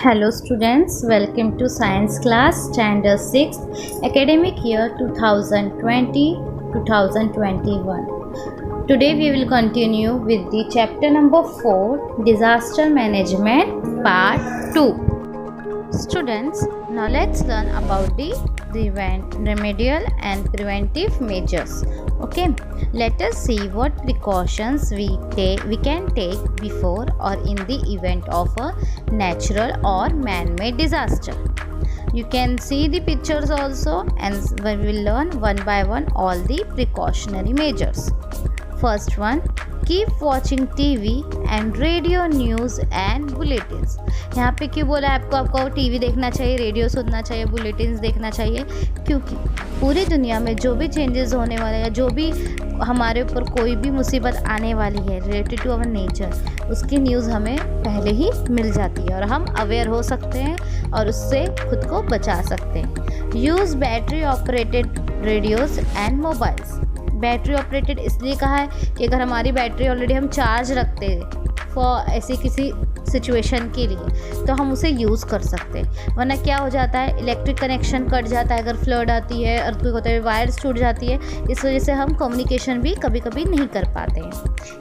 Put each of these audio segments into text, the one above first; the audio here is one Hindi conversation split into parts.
Hello students, welcome to science class standard 6 academic year 2020-2021. Today we will continue with the chapter number 4 disaster management part 2. Students, now let's learn about the remedial and preventive measures. Okay, let us see what precautions we can take before or in the event of a natural or man-made disaster. You can see the pictures also, and we will learn one by one all the precautionary measures. First one, keep watching TV and radio news and bulletins. यहाँ पे क्यों बोला है आपको टीवी देखना चाहिए, रेडियो सुनना चाहिए, बुलेटिन्स देखना चाहिए? क्योंकि पूरी दुनिया में जो भी चेंजेस होने वाले या जो भी हमारे ऊपर कोई भी मुसीबत आने वाली है रिलेटेड टू अवर नेचर, उसकी न्यूज़ हमें पहले ही मिल जाती है और हम अवेयर हो सकते हैं और उससे खुद को बचा सकते हैं. Use battery operated radios and mobiles. Battery operated इसलिए कहा है कि अगर हमारी बैटरी ऑलरेडी हम चार्ज रखते हैं फॉर ऐसी किसी सिचुएशन के लिए तो हम उसे यूज़ कर सकते हैं. वरना क्या हो जाता है, इलेक्ट्रिक कनेक्शन कट जाता है, अगर फ्लड आती है, अर्थक्वेक होता है, वायर्स टूट जाती है, इस वजह से हम कम्युनिकेशन भी कभी कभी नहीं कर पाते हैं.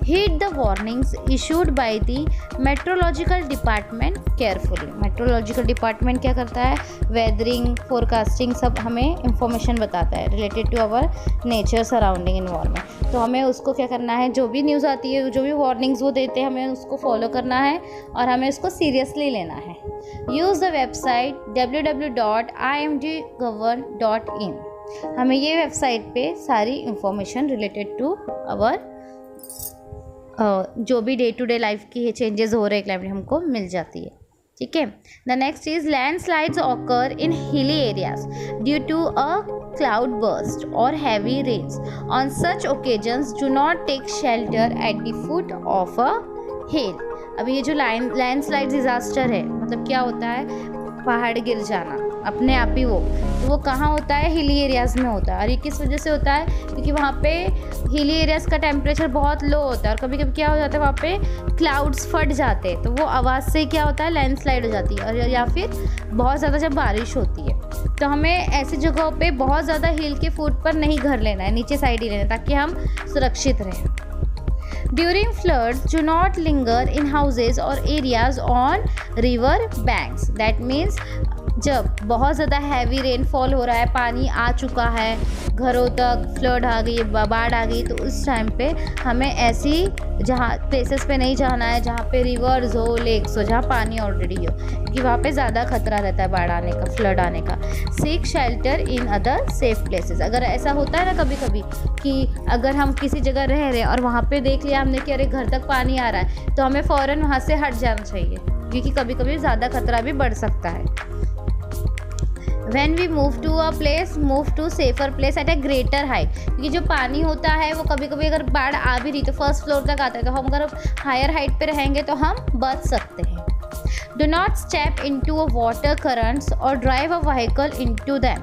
Heed the warnings issued by the meteorological department carefully. Meteorological department क्या करता है, वेदरिंग, फोरकास्टिंग सब हमें इंफॉर्मेशन बताता है related to our nature surrounding environment. तो हमें उसको क्या करना है, जो भी न्यूज़ आती है, जो भी वार्निंग्स वो देते हैं, हमें उसको फॉलो करना है और हमें उसको सीरियसली लेना है. Use the website www.imdgovern.in. हमें ये वेबसाइट पे सारी इंफॉर्मेशन रिलेटेड टू अवर जो भी डे टू डे लाइफ की चेंजेस हो रहे हैं क्लाइमेट हमको मिल जाती है. ठीक है. The next is landslides occur in hilly areas due to a cloud burst or heavy rains. On such occasions do not take shelter at the foot of a hill. अभी ये जो लैंडस्लाइड डिज़ास्टर है, मतलब क्या होता है, पहाड़ गिर जाना अपने आप ही, तो वो कहाँ होता है, हिली एरियाज़ में होता है. और ये किस वजह से होता है, क्योंकि वहाँ पे हिली एरियाज़ का टेम्परेचर बहुत लो होता है और कभी कभी क्या हो जाता है, वहाँ पे क्लाउड्स फट जाते हैं, तो वो आवाज़ से क्या होता है, लैंडस्लाइड हो जाती है. और या फिर बहुत ज़्यादा जब बारिश होती है तो हमें ऐसी जगहों पे बहुत ज़्यादा हिल के फुट पर नहीं घर लेना है, नीचे साइड ही लेना है ताकि हम सुरक्षित रहें. During floods, do not linger in houses or areas on river banks. That means जब बहुत ज़्यादा हैवी रेनफॉल हो रहा है, पानी आ चुका है घरों तक, फ्लड आ गई, बाढ़ आ गई, तो उस टाइम पे हमें ऐसी जहाँ प्लेसेस पे नहीं जाना है जहाँ पे रिवर्स हो, लेक्स हो, जहाँ पानी ऑलरेडी हो, क्योंकि वहाँ पे ज़्यादा खतरा रहता है बाढ़ आने का, फ्लड आने का. Seek shelter in other safe places. अगर ऐसा होता है ना कभी कभी कि अगर हम किसी जगह रह रहे हैं और वहाँ पे देख लिया हमने कि अरे घर तक पानी आ रहा है, तो हमें फ़ौरन वहाँ से हट जाना चाहिए, क्योंकि कभी कभी ज़्यादा खतरा भी बढ़ सकता है. When we move to a place, move to safer place at a greater height. क्योंकि जो पानी होता है वो कभी कभी अगर बाढ़ आ भी रही तो फर्स्ट फ्लोर तक आता है, तो हम अगर हायर हाइट पे रहेंगे तो हम बच सकते हैं. Do not step into a water currents or drive a vehicle into them.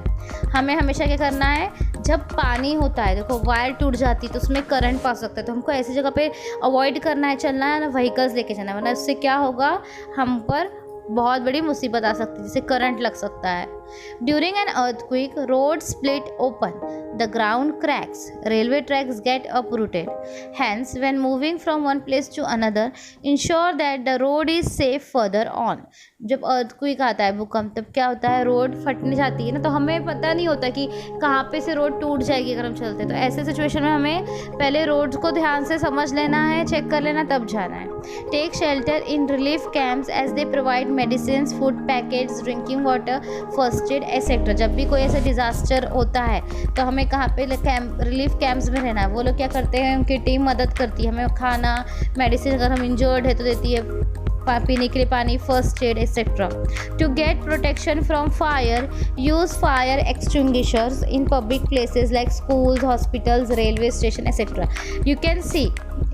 हमें हमेशा क्या करना है, जब पानी होता है, देखो वायर टूट जाती है तो उसमें करंट पा सकता है, तो हमको ऐसी जगह पे अवॉइड करना है, चलना है ना, व्हीकल्स लेके जाना है, वरना इससे क्या होगा, हम पर बहुत बड़ी मुसीबत आ सकती है, जिससे करंट लग सकता है. During an earthquake, road split open, the ground cracks, railway tracks get uprooted. Hence when moving from one place to another ensure that the road is safe further on. जब अर्थक्वेक आता है, भूकंप, तब क्या होता है, रोड फटने जाती है ना, तो हमें पता नहीं होता कि कहाँ पे से रोड टूट जाएगी अगर हम चलते. तो ऐसे सिचुएशन में हमें पहले रोड्स को ध्यान से समझ लेना है, चेक कर लेना, तब जाना है. Take shelter in relief camps as they provide medicine, food packets, drinking water, first aid etcetera. जब भी कोई ऐसा डिज़ास्टर होता है तो हमें कहाँ पे रिलीफ कैंप्स में रहना है. वो लोग क्या करते हैं, उनकी टीम मदद करती है, हमें खाना, मेडिसिन, अगर हम इंजर्ड है तो देती है, पीने के लिए पानी, first aid etcetera. To get protection from fire, use fire extinguishers in public places like schools, hospitals, railway station, etc. You can see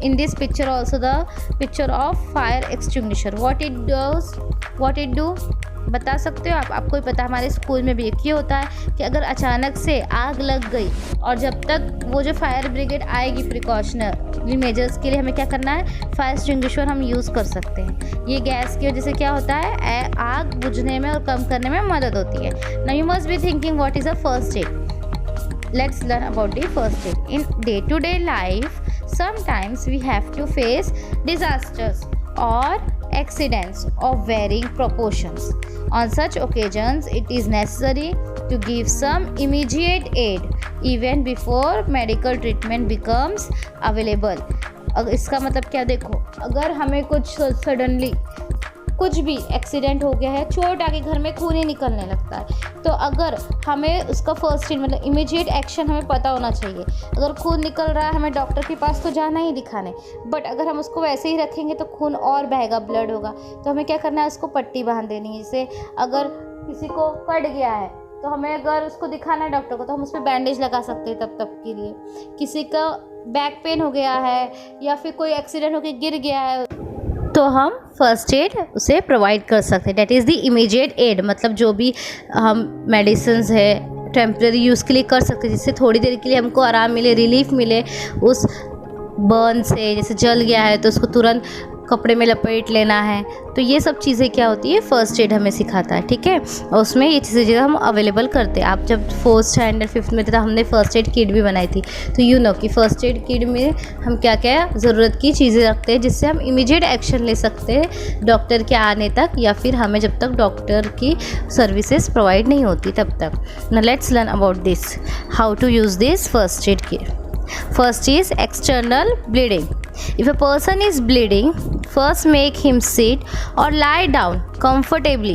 in this picture also the picture of fire extinguisher. What it do, बता सकते हो आप? आपको ही पता, हमारे स्कूल में भी ये होता है कि अगर अचानक से आग लग गई और जब तक वो जो फायर ब्रिगेड आएगी प्रिकॉशनरी मेजर्स के लिए हमें क्या करना है, फायर एक्सटिंग्विशर हम यूज़ कर सकते हैं। ये गैस की वजह से क्या होता है, आग बुझने में और कम करने में मदद होती है। Now you must be thinking what is a first add. Let's learn about the first aid. In day-to-day life, sometimes we have to face disasters or accidents of varying proportions. On such occasions, it is necessary to give some immediate aid even before medical treatment becomes available. अब इसका मतलब क्या, देखो अगर हमें कुछ सडनली कुछ भी एक्सीडेंट हो गया है, चोट आके घर में खून ही निकलने लगता है, तो अगर हमें उसका फर्स्ट एड मतलब इमीडिएट एक्शन हमें पता होना चाहिए। अगर खून निकल रहा है हमें डॉक्टर के पास तो जाना ही दिखाने, बट अगर हम उसको वैसे ही रखेंगे तो खून और बहेगा, ब्लड होगा, तो हमें क्या करना है, उसको पट्टी बांध देनी है। जैसे अगर किसी को कट गया है तो हमें अगर उसको दिखाना है डॉक्टर को तो हम उस पर बैंडेज लगा सकते हैं तब के लिए। किसी का बैक पेन हो गया है या फिर कोई एक्सीडेंट होकर गिर गया है तो हम फर्स्ट एड उसे प्रोवाइड कर सकते हैं। That is the immediate aid, मतलब जो भी हम मेडिसिन्स है टेम्प्रेरी यूज़ के लिए कर सकते हैं, जिससे थोड़ी देर के लिए हमको आराम मिले, रिलीफ मिले उस बर्न से। जैसे जल गया है तो उसको तुरंत कपड़े में लपेट लेना है, तो ये सब चीज़ें क्या होती है, फर्स्ट एड हमें सिखाता है, ठीक है। और उसमें ये चीज़ें हम अवेलेबल करते हैं। आप जब 4th स्टैंडर्ड 5th में थे तो हमने फ़र्स्ट एड किट भी बनाई थी, तो यू नो कि फ़र्स्ट एड किट में हम क्या क्या ज़रूरत की चीज़ें रखते हैं जिससे हम इमीडिएट एक्शन ले सकते हैं डॉक्टर के आने तक, या फिर हमें जब तक डॉक्टर की सर्विसेज प्रोवाइड नहीं होती तब तक। Now let's learn about this, how to use this first aid kit. First is external bleeding. If a person is bleeding, first make him sit or lie down comfortably.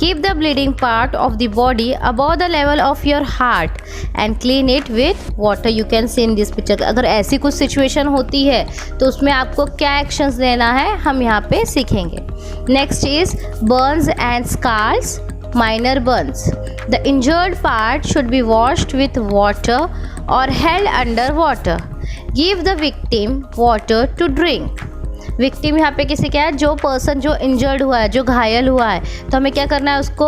Keep the bleeding part of the body above the level of your heart and clean it with water. You can see in this picture. अगर ऐसी कुछ सिचुएशन होती है तो उसमें आपको क्या एक्शंस लेना है हम यहाँ पे सीखेंगे। Next is burns and scars. Minor burns. The injured part should be washed with water or held under water. Give the victim water to drink. Victim यहाँ पे किसी क्या है, जो पर्सन जो इंजर्ड हुआ है, जो घायल हुआ है, तो हमें क्या करना है, उसको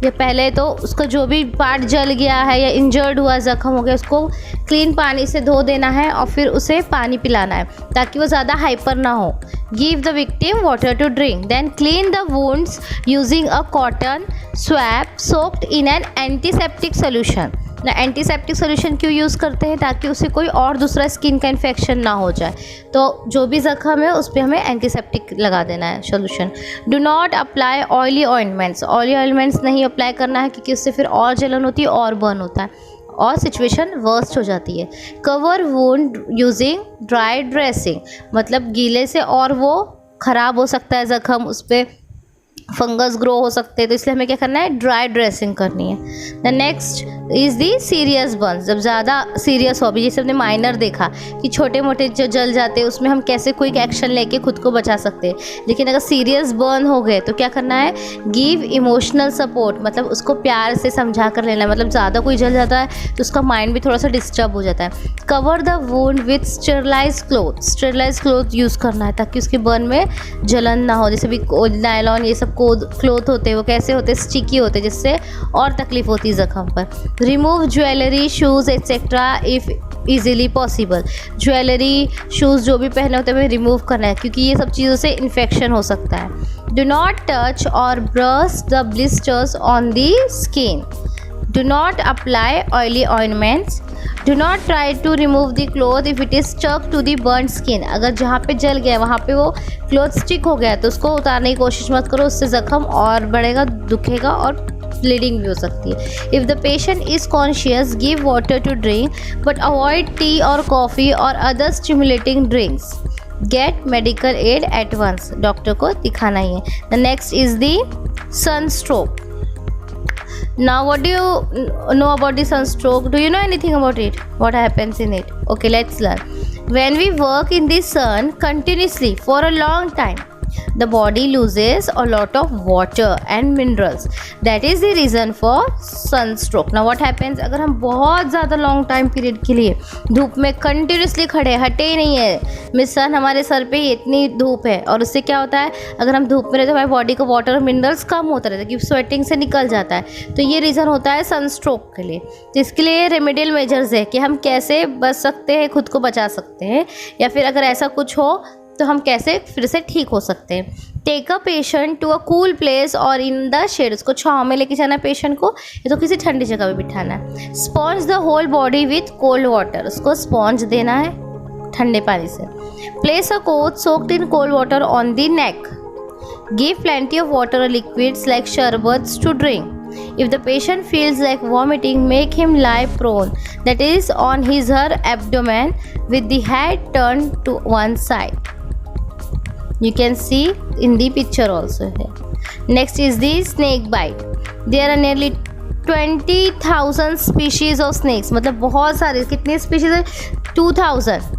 ये पहले तो उसको जो भी पार्ट जल गया है या इंजर्ड हुआ, ज़ख्म हो गया, उसको क्लीन पानी से धो देना है और फिर उसे पानी पिलाना है ताकि वो ज़्यादा हाइपर ना हो। Give the victim water to drink, then clean the wounds using a cotton swab soaked in an antiseptic solution. ना एंटीसेप्टिक सोल्यूशन क्यों यूज़ करते हैं, ताकि उसे कोई और दूसरा स्किन का इन्फेक्शन ना हो जाए, तो जो भी ज़ख्म है उस पर हमें एंटीसेप्टिक लगा देना है solution. Do not apply oily ointments, oily ointments नहीं अप्लाई करना है क्योंकि उससे फिर और जलन होती है और बर्न होता है और सिचुएशन वर्स्ट हो जाती है। Cover wound using dry dressing, मतलब गीले से और वो ख़राब हो सकता है ज़ख्म, उस पर फंगस ग्रो हो सकते हैं, तो इसलिए हमें क्या करना है, ड्राई ड्रेसिंग करनी है। The next is the serious Burns, जब ज़्यादा सीरियस हो, भी जैसे हमने माइनर देखा कि छोटे मोटे जो जल जाते हैं उसमें हम कैसे क्विक एक्शन लेके खुद को बचा सकते हैं, लेकिन अगर सीरियस बर्न हो गए तो क्या करना है, गिव इमोशनल सपोर्ट, मतलब उसको प्यार से समझा कर लेना है। मतलब ज़्यादा कोई जल जाता है तो उसका माइंड भी थोड़ा सा डिस्टर्ब हो जाता है। Cover the wound with sterilise cloth, sterilise cloth use करना है ताकि उसके बर्न में जलन ना हो। जैसे भी नायलॉन ये सब क्लोथ होते हैं वो कैसे होते हैं, स्टिकी होते हैं, जिससे और तकलीफ होती है ज़ख्म पर। Remove jewellery shoes etcetera if easily possible, jewellery shoes जो भी पहने होते हैं हमें रिमूव करना है क्योंकि ये सब चीज़ों से इन्फेक्शन हो सकता है। Do not touch or brush the blisters on the skin, do not apply oily ointments, do not try to remove the cloth if it is stuck to the burn skin, अगर जहाँ पे जल गया वहाँ पे वो क्लोथ स्टिक हो गया है तो उसको उतारने की कोशिश मत करो, उससे ज़ख्म और बढ़ेगा, दुखेगा और ब्लीडिंग भी हो सकती है। If the patient is conscious give water to drink but avoid tea और कॉफ़ी और other stimulating drinks. Get medical aid at once, doctor को दिखाना ही है। The next is the sunstroke. Now what do you know about the sunstroke? Do you know anything about it? What happens in it? Okay, let's learn. When we work in the sun continuously for a long time, the body loses a lot of water and minerals. That is the reason for sunstroke. Now what happens, अगर हम बहुत ज़्यादा लॉन्ग टाइम पीरियड के लिए धूप में कंटिन्यूसली खड़े, हटे ही नहीं है, मिशन हमारे सर पे इतनी धूप है, और उससे क्या होता है, अगर हम धूप में रहते तो हमारी बॉडी को वाटर और मिनरल्स कम होता रहता है क्योंकि स्वेटिंग से निकल जाता है। तो ये रीज़न होता है सनस्ट्रोक के लिए। तो इसके लिए रेमेडियल मेजर्स है कि हम कैसे बच सकते हैं, खुद को बचा सकते हैं, या फिर अगर ऐसा कुछ हो तो हम कैसे फिर से ठीक हो सकते हैं। Take a patient to a cool place और इन द शेड, उसको छाँव में लेके जाना है पेशेंट को, या तो किसी ठंडी जगह पे बिठाना है। Sponge the whole body with cold water, उसको स्पॉन्ज देना है ठंडे पानी से। Place a coat soaked in cold water on the neck. Give plenty of water और liquids like sherbets to drink. If the patient feels like vomiting, make him lie prone, that is on his her abdomen with the head turned to one side. You can see in the picture also here. Next is the snake bite. There are nearly 20,000 species of snakes. मतलब बहुत सारे, कितने species है? 2000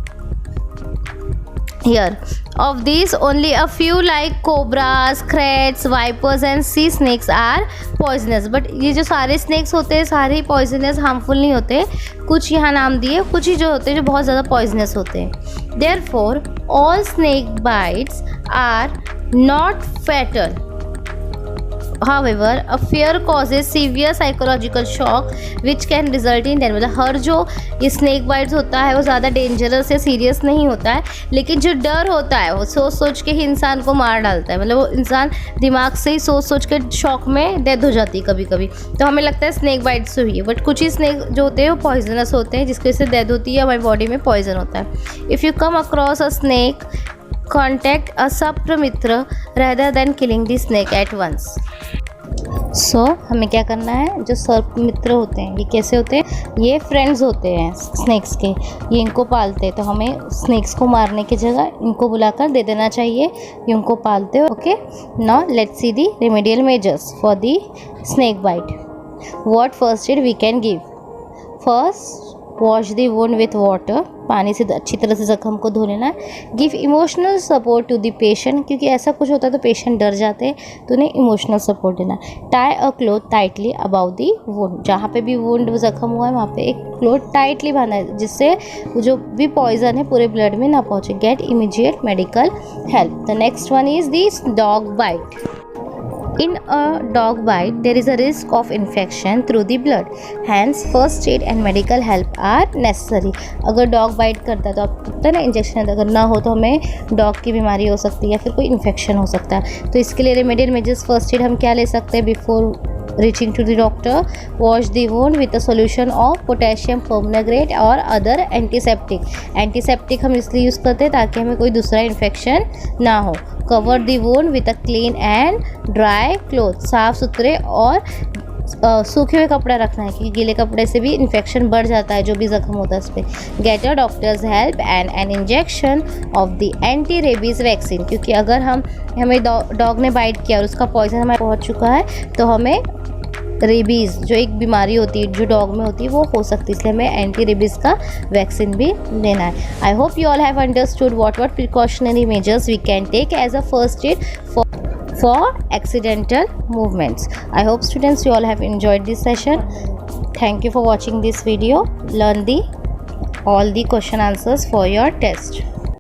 here. Of these, only a few like cobras, crats, vipers and sea snakes are poisonous. But ये जो सारे snakes होते हैं सारे poisonous, harmful नहीं होते। कुछ यहाँ नाम दिए, कुछ ही जो होते हैं जो बहुत ज़्यादा poisonous होते हैं। Therefore, all snake bites are not fatal. However, a fear causes severe psychological shock which can result in death. मतलब हर जो ये स्नैक बाइट्स होता है वो ज़्यादा डेंजरस या सीरियस नहीं होता है, लेकिन जो डर होता है वो सोच सोच के ही इंसान को मार डालता है। मतलब वो इंसान दिमाग से ही सोच सोच के शॉक में डेथ हो जाती है कभी कभी। तो हमें लगता है स्नैक बाइट से हुई है, बट कुछ ही स्नैक जो होते हैं वो पॉइजनस होते हैं जिसकी वजह से डेथ होती है, हमारी बॉडी में पॉइजन होता है। If you come across a snake, contact a सर्प मित्र rather than killing the snake at once. सो हमें क्या करना है, जो सर्प मित्र होते हैं ये कैसे होते हैं, ये फ्रेंड्स होते हैं स्नैक्स के, ये इनको पालते हैं। तो हमें स्नैक्स को मारने की जगह इनको बुलाकर दे देना चाहिए, ये उनको पालते हो। Okay, now let's see the remedial measures for the snake bite. What first aid we can give? First, wash the wound with water, पानी से अच्छी तरह से जख्म को धो लेना है। Give emotional support to the patient, क्योंकि ऐसा कुछ होता है तो पेशेंट डर जाते हैं, तो उन्हें इमोशनल सपोर्ट देना। Tie a cloth tightly about the wound, जहाँ पे भी वुंड जख्म हुआ है वहाँ पे एक क्लोथ टाइटली बांधना है जिससे जो भी पॉइजन है पूरे ब्लड में ना पहुँचे। Get immediate medical help. The next one is this dog bite. In a dog bite, there is a risk of infection through the blood. Hence, first aid and medical help are necessary. अगर डॉग बाइट करता है तो आप पता है ना इंजेक्शन, अगर ना हो तो हमें डॉग की बीमारी हो सकती है या फिर कोई इन्फेक्शन हो सकता है। तो इसके लिए रेमेडियल मेजर्स फर्स्ट एड हम क्या ले सकते हैं? Before reaching to the doctor, wash the wound with a solution of potassium permanganate और other antiseptic. Antiseptic हम इसलिए यूज़ करते हैं ताकि हमें कोई दूसरा इन्फेक्शन ना हो। Cover the wound with a clean and dry cloth. साफ़ सुथरे और सूखे हुए कपड़ा रखना है क्योंकि गीले कपड़े से भी इन्फेक्शन बढ़ जाता है जो भी जख्म होता है उस पर। Get a doctor's help and an injection of the anti rabies vaccine, क्योंकि अगर हमें डॉग ने बाइट किया और उसका पॉइजन हमें पहुंच चुका है तो हमें रेबीज़ जो एक बीमारी होती है जो डॉग में होती है वो हो सकती है, इसलिए हमें एंटी रेबीज़ का वैक्सीन भी लेना है। I hope you all have understood what precautionary measures we can take as a first aid for accidental movements. I hope students you all have enjoyed this session. Thank you for watching this video. Learn all the question answers for your test.